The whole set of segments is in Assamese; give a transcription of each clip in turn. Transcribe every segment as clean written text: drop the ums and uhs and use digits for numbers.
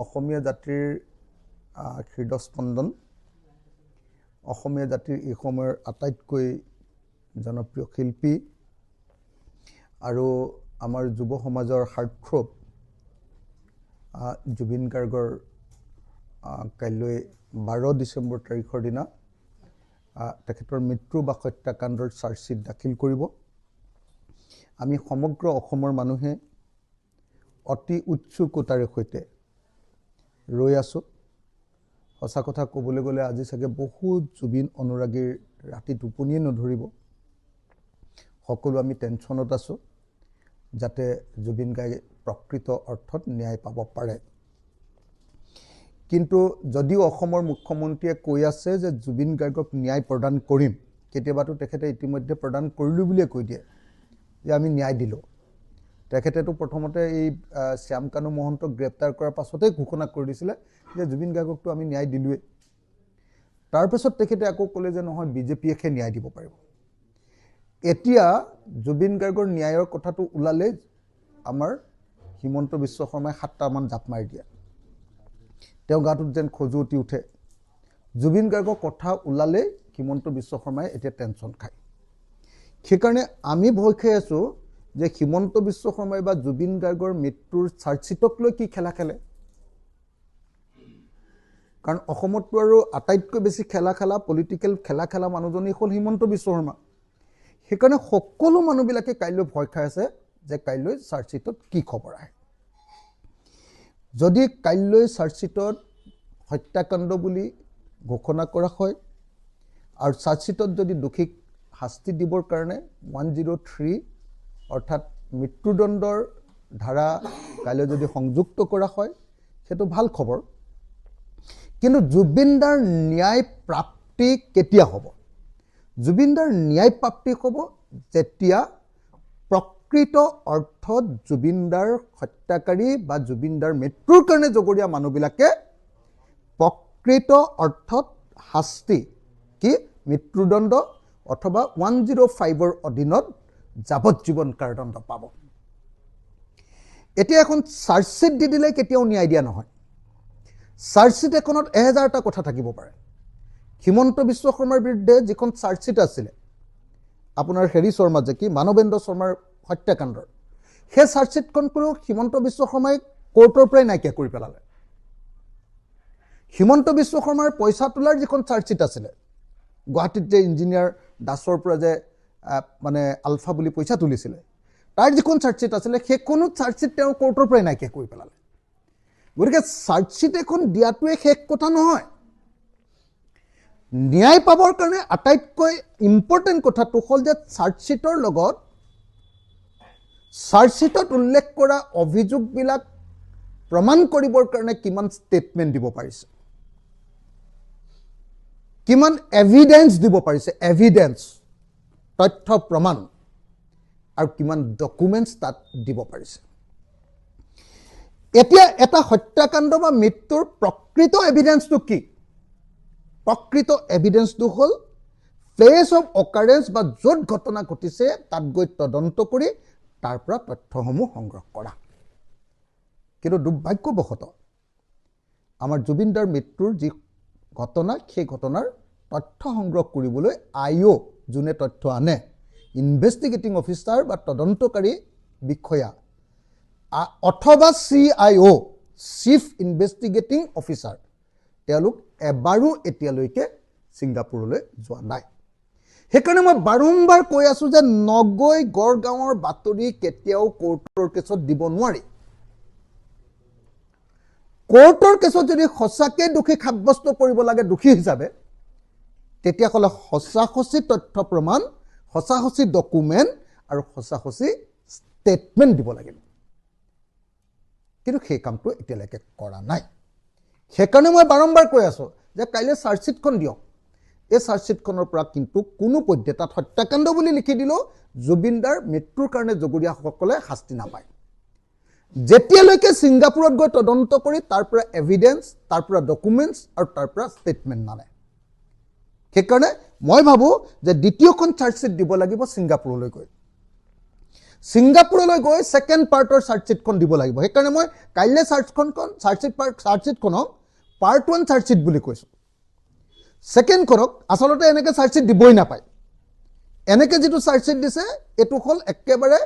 অসমীয়া জাতিৰ হৃদস্পন্দন অসমীয়া জাতিৰ এই সময়ৰ আটাইতকৈ জনপ্ৰিয় শিল্পী আৰু আমাৰ যুৱ সমাজৰ হাৰ্টথ্ৰব জুবিন গাৰ্গৰ কাইলৈ 12 ডিচেম্বৰ তাৰিখৰ দিনা তেখেতৰ মৃত্যু বা হত্যাকাণ্ডৰ চাৰ্জশ্বিট দাখিল কৰিব। আমি সমগ্ৰ অসমৰ মানুহে অতি উৎসুকতাৰে সৈতে ৰৈ আছোঁ। সঁচা কথা ক'বলৈ গ'লে আজি চাগে বহুত জুবিন অনুৰাগীৰ ৰাতি টোপনিয়ে নধৰিব। সকলো আমি টেনশ্যনত আছোঁ যাতে জুবিন গাৰ্গে প্ৰকৃত অৰ্থত ন্যায় পাব পাৰে। কিন্তু যদিও অসমৰ মুখ্যমন্ত্ৰীয়ে কৈ আছে যে জুবিন গাৰ্গক ন্যায় প্ৰদান কৰিম, কেতিয়াবাতো তেখেতে ইতিমধ্যে প্ৰদান কৰিলোঁ বুলিয়ে কৈ দিয়ে যে আমি ন্যায় দিলোঁ। তেখেতেতো প্ৰথমতে এই শ্যামকানু মহন্তক গ্ৰেপ্তাৰ কৰাৰ পাছতেই ঘোষণা কৰি দিছিলে যে জুবিন গাৰ্গকতো আমি ন্যায় দিলোঁৱেই। তাৰপিছত তেখেতে আকৌ ক'লে যে নহয় বিজেপিয়েহে ন্যায় দিব পাৰিব। এতিয়া জুবিন গাৰ্গৰ ন্যায়ৰ কথাটো ওলালেই আমাৰ হিমন্ত বিশ্ব শৰ্মাই 7টামান জাপ মাৰি দিয়ে। তেওঁ গাটোত যেন খজুৱতি উঠে। জুবিন গাৰ্গৰ কথা ওলালেই হিমন্ত বিশ্ব শৰ্মাই এতিয়া টেনশ্যন খায়। সেইকাৰণে আমি ভয় খাই আছোঁ যে হিমন্ত বিশ্ব শৰ্মাই বা জুবিন গাৰ্গৰ মৃত্যুৰ চাৰ্জশ্বিটক লৈ কি খেলা খেলে। কাৰণ অসমততো আৰু আটাইতকৈ বেছি খেলা পলিটিকেল খেলা মানুহজনেই হ'ল হিমন্ত বিশ্ব শৰ্মা। সেইকাৰণে সকলো মানুহবিলাকে কাইলৈ ভয় খাই আছে যে কাইলৈ চাৰ্জশ্বিটত কি খবৰ আহে। যদি কাইলৈ চাৰ্জশ্বিটত হত্যাকাণ্ড বুলি ঘোষণা কৰা হয় আৰু চাৰ্জশ্বিটত যদি দোষীক শাস্তি দিবৰ কাৰণে 103 অৰ্থাৎ মৃত্যুদণ্ডৰ ধাৰা কাইলৈ যদি সংযুক্ত কৰা হয় সেইটো ভাল খবৰ। কিন্তু জুবিনদাৰ ন্যায় প্ৰাপ্তি কেতিয়া হ'ব? জুবিনদাৰ ন্যায় প্ৰাপ্তি হ'ব যেতিয়া প্ৰকৃত অৰ্থত জুবিনদাৰ হত্যাকাৰী বা জুবিনদাৰ মৃত্যুৰ কাৰণে জগৰীয়া মানুহবিলাকে প্ৰকৃত অৰ্থত শাস্তি কি মৃত্যুদণ্ড অথবা 105ৰ অধীনত যাৱজ্জীৱন কাৰাদণ্ড পাব। এতিয়া এখন চাৰ্জশ্বিট দি দিলে কেতিয়াও ন্যায় দিয়া নহয়। চাৰ্জশ্বিট এখনত 1000টা কথা থাকিব পাৰে। হিমন্ত বিশ্ব শৰ্মাৰ বিৰুদ্ধে যিখন চাৰ্জশ্বিট আছিলে আপোনাৰ শৰ্মা যে কি মানৱেন্দ্ৰ শৰ্মাৰ হত্যাকাণ্ডৰ, সেই চাৰ্জশ্বিটখনকো হিমন্ত বিশ্ব শৰ্মাই কোৰ্টৰ পৰাই নাইকিয়া কৰি পেলালে। হিমন্ত বিশ্ব শৰ্মাৰ পইচা তোলাৰ যিখন চাৰ্জশ্বিট আছিলে, গুৱাহাটীত যে ইঞ্জিনিয়াৰ দাসৰ পৰা যে মানে আলফা বুলি পইচা তুলিছিলে, তাৰ যিখন চাৰ্জশ্বিট আছিলে সেইখনো চাৰ্জশ্বিট তেওঁ কোৰ্টৰ পৰাই নাইকিয়া কৰি পেলালে। গতিকে চাৰ্জশ্বিট এখন দিয়াটোৱে শেষ কথা নহয়। ন্যায় পাবৰ কাৰণে আটাইতকৈ ইম্পৰ্টেণ্ট কথাটো হ'ল যে চাৰ্জশ্বিটৰ লগত চাৰ্জশ্বিটত উল্লেখ কৰা অভিযোগবিলাক প্ৰমাণ কৰিবৰ কাৰণে কিমান ষ্টেটমেণ্ট দিব পাৰিছে, কিমান এভিডেন্স দিব পাৰিছে, এভিডেন্স তথ্য প্ৰমাণ, আৰু কিমান ডকুমেণ্টছ তাত দিব পাৰিছে। এতিয়া এটা হত্যাকাণ্ড বা মৃত্যুৰ প্ৰকৃত এভিডেন্সটো কি? প্ৰকৃত এভিডেন্সটো হ'ল প্লেচ অফ অকাৰেঞ্চ বা য'ত ঘটনা ঘটিছে তাত গৈ তদন্ত কৰি তাৰ পৰা তথ্যসমূহ সংগ্ৰহ কৰা। কিন্তু দুৰ্ভাগ্যবশতঃ আমাৰ জুবিনদাৰ মৃত্যুৰ যি ঘটনা সেই ঘটনাৰ তথ্য সংগ্ৰহ কৰিবলৈ IO যোনে তথ্য আনে, ইনভেষ্টিগেটিং অফিচাৰ বা তদন্তকাৰী বিষয়া অথবা CIO চিফ ইনভেষ্টিগেটিং অফিচাৰ, তেওঁলোক এবাৰো এতিয়ালৈকে ছিংগাপুৰলৈ যোৱা নাই। সেইকাৰণে মই বাৰম্বাৰ কৈ আছোঁ যে নগৈ গড়গাঁৱৰ বাতৰি কেতিয়াও কোৰ্টৰ কেছত দিব নোৱাৰি। কোৰ্টৰ কেছত যদি সঁচাকৈ দোষী সাব্যস্ত কৰিব লাগে দোষী হিচাপে, তেতিয়াহ'লে সঁচা-সঁচি তথ্য প্ৰমাণ, সঁচা-সঁচি ডকুমেণ্ট আৰু সঁচা-সঁচি ষ্টেটমেণ্ট দিব লাগিব। কিন্তু সেই কামটো এতিয়ালৈকে কৰা নাই। সেইকাৰণে মই বাৰম্বাৰ কৈ আছোঁ যে কাইলৈ চাৰ্জশ্বিটখন দিয়ক। এই চাৰ্জশ্বিটখনৰ পৰা কিন্তু কোনো পধ্যে তাত হত্যাকাণ্ড বুলি লিখি দিলেও জুবিনদাৰ মৃত্যুৰ কাৰণে জগৰীয়াসকলে শাস্তি নাপায়। যেতিয়ালৈকে ছিংগাপুৰত গৈ তদন্ত কৰি তাৰ পৰা এভিডেন্স, তাৰ পৰা ডকুমেণ্টছ আৰু তাৰ পৰা ষ্টেটমেণ্ট নানে। সেইকাৰণে মই ভাবোঁ যে দ্বিতীয়খন চাৰ্জশ্বিট দিব লাগিব ছিংগাপুৰলৈ গৈ। ছিংগাপুৰলৈ গৈ ছেকেণ্ড পাৰ্টৰ চাৰ্জশ্বিটখন দিব লাগিব। সেইকাৰণে মই কাইলৈ চাৰ্জশ্বিটখনক পাৰ্ট 1 চাৰ্জশ্বিট বুলি কৈছোঁ। ছেকেণ্ডখনক আচলতে এনেকৈ চাৰ্জশ্বিট দিবই নাপায়। এনেকৈ যিটো চাৰ্জশ্বিট দিছে এইটো হ'ল একেবাৰে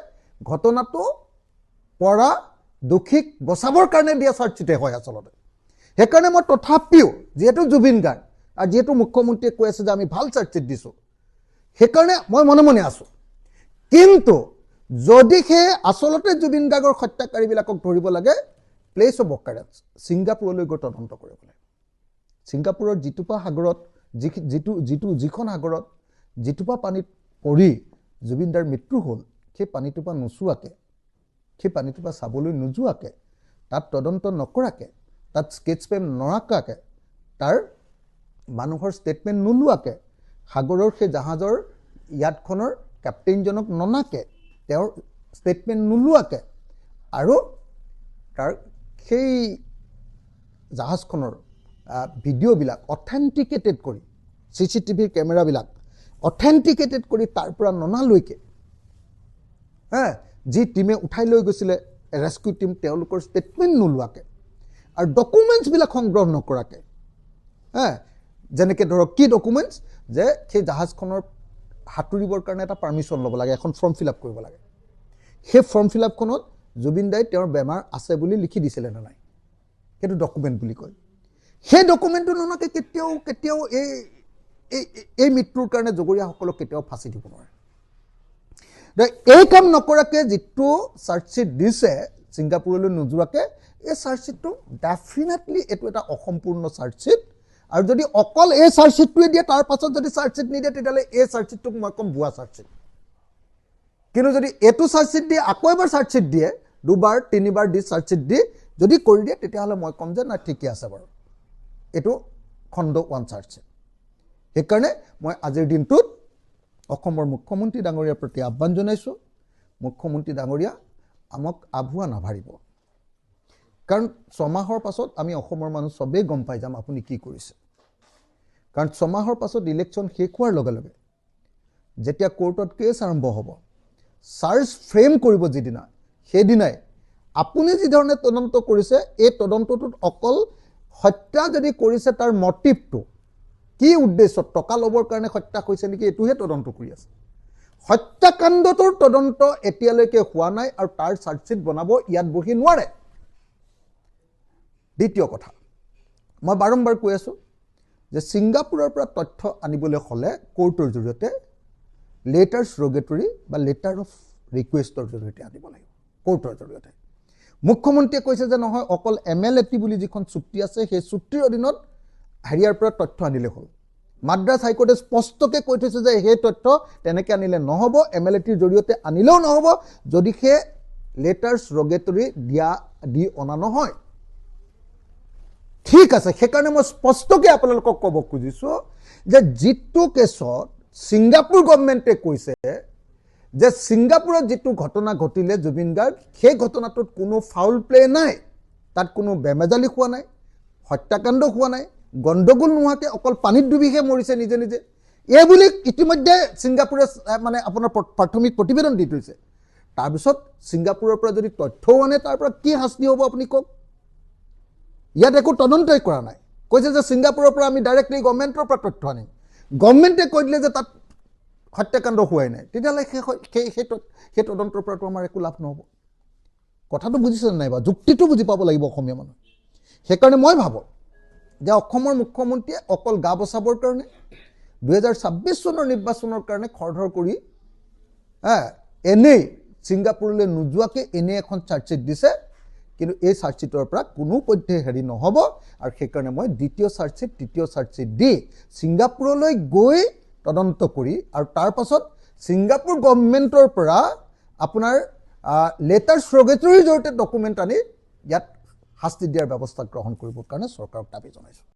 ঘটনাটো পৰা দোষীক বচাবৰ কাৰণে দিয়া চাৰ্জশ্বিটে হয় আচলতে। সেইকাৰণে মই তথাপিও যিহেতু জুবিন গাৰ্গ আৰু যিহেতু মুখ্যমন্ত্ৰীয়ে কৈ আছে যে আমি ভাল চাৰ্জশ্বিট দিছোঁ, সেইকাৰণে মই মনে মনে আছোঁ। কিন্তু যদিহে আচলতে জুবিন গাৰ্গৰ হত্যাকাৰীবিলাকক ধৰিব লাগে, প্লেচ অফ অকাৰেঞ্চ ছিংগাপুৰলৈ গৈ তদন্ত কৰিব লাগে। ছিংগাপুৰৰ যিটোপা সাগৰত যিখন সাগৰত যিটোপা পানীত পৰি জুবিনদাৰ মৃত্যু হ'ল, সেই পানীটোপা নোচোৱাকৈ, সেই পানীটোপা চাবলৈ নোযোৱাকৈ, তাত তদন্ত নকৰাকৈ, তাত স্কেটছ পেন নৰাকাকৈ, তাৰ মানুহৰ ষ্টেটমেণ্ট নোলোৱাকৈ, সাগৰৰ সেই জাহাজৰ ইয়াতখনৰ কেপ্টেইনজনক ননাকৈ, তেওঁৰ ষ্টেটমেণ্ট নোলোৱাকৈ, আৰু তাৰ সেই জাহাজখনৰ ভিডিঅ'বিলাক অথেণ্টিকেটেড কৰি, CCTVৰ কেমেৰাবিলাক অথেণ্টিকেটেড কৰি তাৰ পৰা ননালৈকে, যি টিমে উঠাই লৈ গৈছিলে ৰেস্কিউ টিম, তেওঁলোকৰ ষ্টেটমেণ্ট নোলোৱাকৈ আৰু ডকুমেণ্টছবিলাক সংগ্ৰহ নকৰাকৈ, যেনেকৈ ধৰক কি ডকুমেণ্টছ, যে সেই জাহাজখনৰ সাঁতুৰিবৰ কাৰণে এটা পাৰ্মিশ্যন ল'ব লাগে, এখন ফৰ্ম ফিল আপ কৰিব লাগে। সেই ফৰ্ম ফিল আপখনত জুবিন দাই তেওঁৰ বেমাৰ আছে বুলি লিখি দিছিলে নে নাই, সেইটো ডকুমেণ্ট বুলি কয়। সেই ডকুমেণ্টটো ননাকৈ কেতিয়াও এই মৃত্যুৰ কাৰণে জগৰীয়াসকলক কেতিয়াও ফাঁচি দিব নোৱাৰে। এই কাম নকৰাকৈ যিটো চাৰ্জশ্বিট দিছে ছিংগাপুৰলৈ নোযোৱাকৈ, এই চাৰ্জশ্বিটটো ডেফিনেটলি এইটো এটা অসম্পূৰ্ণ চাৰ্জশ্বিট। আৰু যদি অকল এই চাৰ্জশ্বিটটোৱে দিয়ে, তাৰ পাছত যদি চাৰ্জশ্বিট নিদিয়ে, তেতিয়াহ'লে এই চাৰ্জশ্বিটটোক মই ক'ম ভুৱা চাৰ্জশ্বিট। কিন্তু যদি এইটো চাৰ্জশ্বিট দিয়ে, আকৌ এবাৰ চাৰ্জশ্বিট দিয়ে, 2বাৰ 3বাৰ দি চাৰ্জশ্বিট দি যদি কৰি দিয়ে, তেতিয়াহ'লে মই ক'ম যে নাই, ঠিকে আছে বাৰু, এইটো খণ্ড 1 চাৰ্জশ্বিট। সেইকাৰণে মই আজিৰ দিনটোত অসমৰ মুখ্যমন্ত্ৰী ডাঙৰীয়াৰ প্ৰতি আহ্বান জনাইছোঁ, মুখ্যমন্ত্ৰী ডাঙৰীয়া আমাক আভুৱা নাভাৰিব। কাৰণ 6 মাহৰ পাছত আমি অসমৰ মানুহ চবেই গম পাই যাম আপুনি কি কৰিছে। কাৰণ 6 মাহৰ পাছত ইলেকশ্যন শেষ হোৱাৰ লগে লগে যেতিয়া কোৰ্টত কেছ আৰম্ভ হ'ব, চাৰ্জ ফ্ৰেম কৰিব যিদিনা, সেইদিনাই আপুনি যিধৰণে তদন্ত কৰিছে, এই তদন্তটোত অকল হত্যা যদি কৰিছে তাৰ মটিভটো কি উদ্দেশ্যত, টকা ল'বৰ কাৰণে হত্যা হৈছে নেকি, এইটোহে তদন্ত কৰি আছে। হত্যাকাণ্ডটোৰ তদন্ত এতিয়ালৈকে হোৱা নাই আৰু তাৰ চাৰ্জশ্বিট বনাব ইয়াত বহি নোৱাৰে। দ্বিতীয় কথা, মই বাৰম্বাৰ কৈ আছোঁ যে ছিংগাপুৰৰ পৰা তথ্য আনিবলৈ হ'লে কোৰ্টৰ জৰিয়তে লেটাৰ্ছ ৰগেটৰী বা লেটাৰ অফ ৰিকুৱেষ্টৰ জৰিয়তে আনিব লাগিব, কোৰ্টৰ জৰিয়তে। মুখ্যমন্ত্ৰীয়ে কৈছে যে নহয়, অকল MLAT বুলি যিখন চুক্তি আছে, সেই চুক্তিৰ অধীনত হেৰিয়াৰ পৰা তথ্য আনিলে হ'ল। মাদ্ৰাছ হাইকোৰ্টে স্পষ্টকৈ কৈ থৈছে যে সেই তথ্য তেনেকৈ আনিলে নহ'ব, MLATৰ জৰিয়তে আনিলেও নহ'ব, যদি সেই লেটাৰ্ছ ৰগেটৰী দি অনা নহয়। ঠিক আছে, সেইকাৰণে মই স্পষ্টকৈ আপোনালোকক ক'ব খুজিছোঁ যে যিটো কেছত ছিংগাপুৰ গভৰ্ণমেণ্টে কৈছে যে ছিংগাপুৰত যিটো ঘটনা ঘটিলে জুবিন গাৰ্গ, সেই ঘটনাটোত কোনো ফাউল প্লে নাই, তাত কোনো বেমেজালি হোৱা নাই, হত্যাকাণ্ড হোৱা নাই, গণ্ডগোল নোহোৱাকৈ অকল পানীত ডুবিহে মৰিছে নিজে নিজে, এই বুলি ইতিমধ্যে ছিংগাপুৰে মানে আপোনাৰ প্ৰাথমিক প্ৰতিবেদন দি থৈছে। তাৰপিছত ছিংগাপুৰৰ পৰা যদি তথ্যও আনে, তাৰ পৰা কি শাস্তি হ'ব আপুনি কওক? ইয়াত একো তদন্তই কৰা নাই, কৈছে যে ছিংগাপুৰৰ পৰা আমি ডাইৰেক্টলি গভৰ্ণমেণ্টৰ পৰা তথ্য আনিম। গভৰ্ণমেণ্টে কৈ দিলে যে তাত হত্যাকাণ্ড হোৱাই নাই, তেতিয়াহ'লে সেই তদন্তৰ পৰাতো আমাৰ একো লাভ নহ'ব। কথাটো বুজিছে নাই বা? যুক্তিটো বুজি পাব লাগিব অসমীয়া মানুহ। সেইকাৰণে মই ভাবোঁ যে অসমৰ মুখ্যমন্ত্ৰীয়ে অকল গা বচাবৰ কাৰণে 2026 চনৰ নিৰ্বাচনৰ কাৰণে খৰধৰ কৰি এনেই ছিংগাপুৰলৈ নোযোৱাকৈ এনেই এখন চাৰ্জশ্বিট দিছে। কিন্তু এই চাৰ্জশ্বিটৰ পৰা কোনো পধ্যে হেৰি নহ'ব, আৰু সেইকাৰণে মই দ্বিতীয় চাৰ্জশ্বিট, তৃতীয় চাৰ্জশ্বিট দি ছিংগাপুৰলৈ গৈ তদন্ত কৰি, আৰু তাৰ পাছত ছিংগাপুৰ গভৰ্ণমেণ্টৰ পৰা আপোনাৰ লেটাৰ্ছ ৰগেটৰীৰ জৰিয়তে ডকুমেণ্ট আনি ইয়াত শাস্তি দিয়াৰ ব্যৱস্থা গ্ৰহণ কৰিবৰ কাৰণে চৰকাৰক দাবী জনাইছোঁ।